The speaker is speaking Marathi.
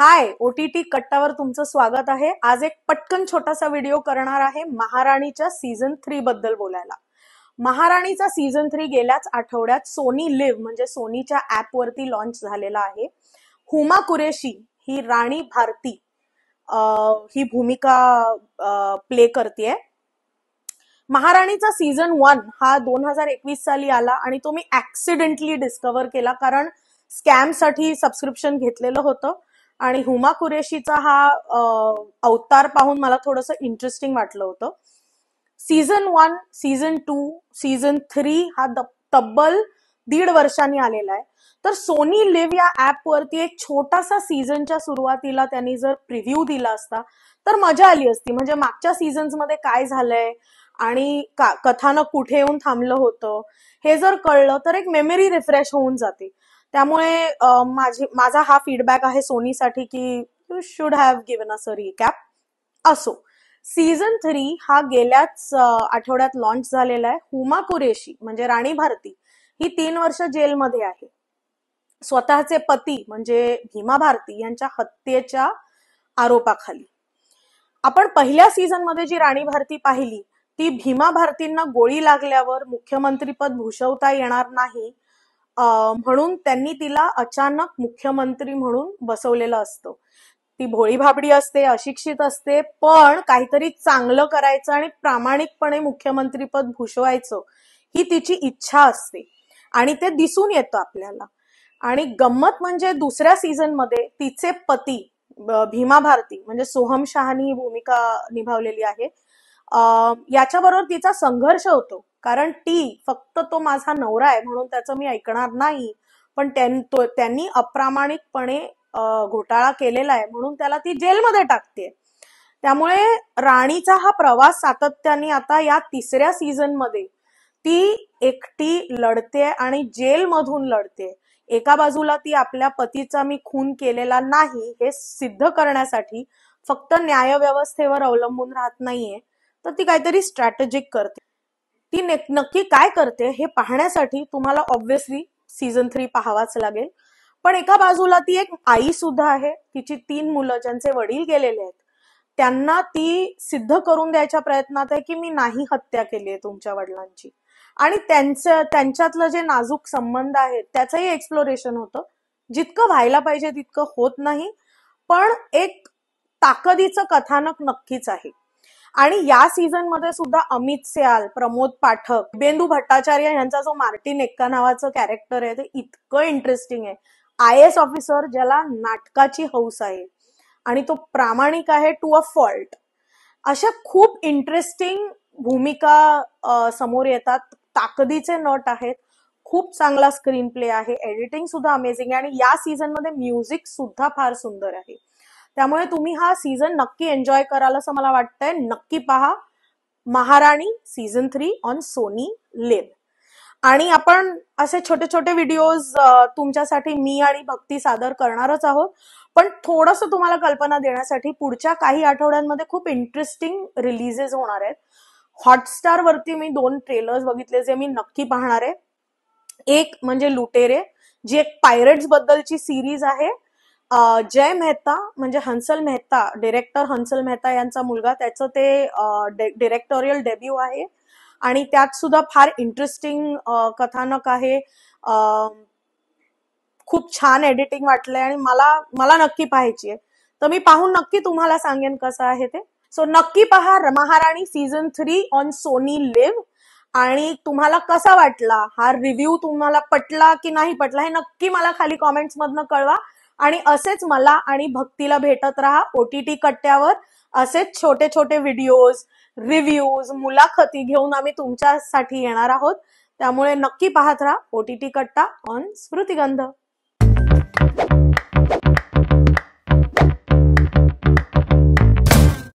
हाय, ओटीटी कट्टावर तुमचं स्वागत आहे। आज एक पटकन छोटासा व्हिडिओ करणार आहे महाराणीच्या सीझन 3 बद्दल बोलायला। महाराणीचा सीझन 3 गेल्याच आठवड्यात सोनी लिव्ह म्हणजे सोनीच्या ऍप वरती लॉन्च झालेला आहे। हुमा कुरेशी ही राणी भारती ही भूमिका प्ले करते। महाराणीचा सीझन 1 हा 2021 साली आला आणि तो मी ऍक्सिडेंटली डिस्कवर केला, कारण स्कॅम साठी सबस्क्रिप्शन घेतलेलं होतं आणि हुमा कुरेशीचा हा अवतार पाहून मला थोडंसं इंटरेस्टिंग वाटलं होतं। सीझन 1, सीझन 2, सीझन 3 हा तब्बल 1.5 वर्षांनी आलेला आहे। तर सोनी लिव्ह या ऍप वरती एक छोटासा सीझनच्या सुरुवातीला त्यांनी जर प्रिव्ह्यू दिला असता तर मजा आली असती। म्हणजे मागच्या सीझन्स मध्ये काय झालंय आणि कथानक कुठे येऊन थांबलं होतं हे जर कळलं तर एक मेमरी रिफ्रेश होऊन जाते। त्यामुळे माझा हा फीडबॅक आहे सोनीसाठी की you should have given us a recap. असो, सीझन 3 हा गेल्याच आठवड्यात लॉन्च झालेला आहे। हुमा कुरेशी म्हणजे राणी भारती ही 3 वर्ष जेलमध्ये आहे स्वतःचे पती म्हणजे भीमा भारती यांच्या हत्येच्या आरोपाखाली। आपण पहिल्या सीझन मध्ये जी राणी भारती पाहिली ती भीमा भारतींना गोळी लागल्यावर मुख्यमंत्रीपद भूषवता येणार नाही म्हणून त्यांनी तिला अचानक मुख्यमंत्री म्हणून बसवलेलं असतं। ती भोळी भाबडी असते, अशिक्षित असते, पण काहीतरी चांगलं करायचं आणि प्रामाणिकपणे मुख्यमंत्रीपद भूषवायचं ही तिची इच्छा असते आणि ते दिसून येतं आपल्याला। आणि गंमत म्हणजे दुसऱ्या सीझन मध्ये तिचे पती भीमा भारती म्हणजे सोहम शहानी ही भूमिका निभावलेली आहे। याच्याबरोबर तिचा संघर्ष होतो, कारण ती फक्त तो माझा नवरा आहे म्हणून त्याचं मी ऐकणार नाही, पण त्यांनी अप्रामाणिकपणे घोटाळा केलेला आहे म्हणून त्याला ती जेलमध्ये टाकते। त्यामुळे राणीचा हा प्रवास सातत्याने आता या 3ऱ्या सीझन मध्ये ती एकटी लढते आणि जेलमधून लढते। एका बाजूला ती आपल्या पतीचा मी खून केलेला नाही हे सिद्ध करण्यासाठी फक्त न्यायव्यवस्थेवर अवलंबून राहत नाहीये, तर ती काहीतरी स्ट्रॅटेजिक करते। ती नक्की काय करते हे पाहण्यासाठी तुम्हाला ऑब्व्हियसली सीझन 3 पाहावाच लागेल। पण एका बाजूला ती एक आई सुद्धा आहे, तिची 3 मुलं ज्यांचे वडील गेलेले आहेत त्यांना ती सिद्ध करून द्यायच्या प्रयत्नात आहे की मी नाही हत्या केली आहे तुमच्या वडिलांची, आणि त्यांच्यातलं जे नाजूक संबंध आहेत त्याचंही एक्सप्लोरेशन होतं। जितकं व्हायला पाहिजे तितकं होत नाही, पण एक ताकदीचं कथानक नक्कीच आहे। आणि या सीझन मध्ये सुद्धा अमित सियाल, प्रमोद पाठक, बेंदू भट्टाचार्य यांचा जो मार्टिन एक्का नावाचं कॅरेक्टर आहे ते इतकं इंटरेस्टिंग आहे। IAS ऑफिसर ज्याला नाटकाची हौस आहे आणि तो प्रामाणिक आहे टू अ फॉल्ट। अशा खूप इंटरेस्टिंग भूमिका समोर येतात, ताकदीचे नट आहेत, खूप चांगला स्क्रीन प्ले आहे, एडिटिंग सुद्धा अमेझिंग आहे आणि या सीझन मध्ये म्युझिक सुद्धा फार सुंदर आहे। त्यामुळे तुम्ही हा सीझन नक्की एन्जॉय कराल असं मला वाटतंय। नक्की पहा महाराणी सीझन 3 ऑन सोनी लिव्ह। आणि आपण असे छोटे छोटे व्हिडिओज तुमच्यासाठी मी आणि भक्ती सादर करणारच आहोत, पण थोडंसं तुम्हाला कल्पना देण्यासाठी पुढच्या काही आठवड्यांमध्ये खूप इंटरेस्टिंग रिलीजेस होणार आहेत। हॉटस्टार वरती मी 2 ट्रेलर्स बघितले जे मी नक्की पाहणार आहे। एक म्हणजे लुटेरे, जी एक पायरेट्स बद्दलची सिरीज आहे। जय मेहता म्हणजे हंसल मेहता, डिरेक्टर हंसल मेहता यांचा मुलगा, त्याचं ते डिरेक्टोरियल डेब्यू आहे आणि त्यात सुद्धा फार इंटरेस्टिंग कथानक आहे। खूप छान एडिटिंग वाटलंय आणि मला नक्की पाहायची आहे, तर मी पाहून नक्की तुम्हाला सांगेन कसं आहे ते। सो नक्की पहा महाराणी सीझन 3 ऑन सोनी लिव्ह। आणि तुम्हाला कसा वाटला हा रिव्ह्यू, तुम्हाला पटला की नाही पटला हे नक्की मला खाली कॉमेंट्स मधनं कळवा। आणि असेच मला आणि भक्तीला भेटत राहा ओटीटी कट्ट्यावर। असेच छोटे छोटे व्हिडिओज, रिव्ह्यूज, मुलाखती घेऊन आम्ही तुमच्यासाठी येणार आहोत। त्यामुळे नक्की पाहत राहा ओटीटी कट्टा ऑन स्मृतिगंध।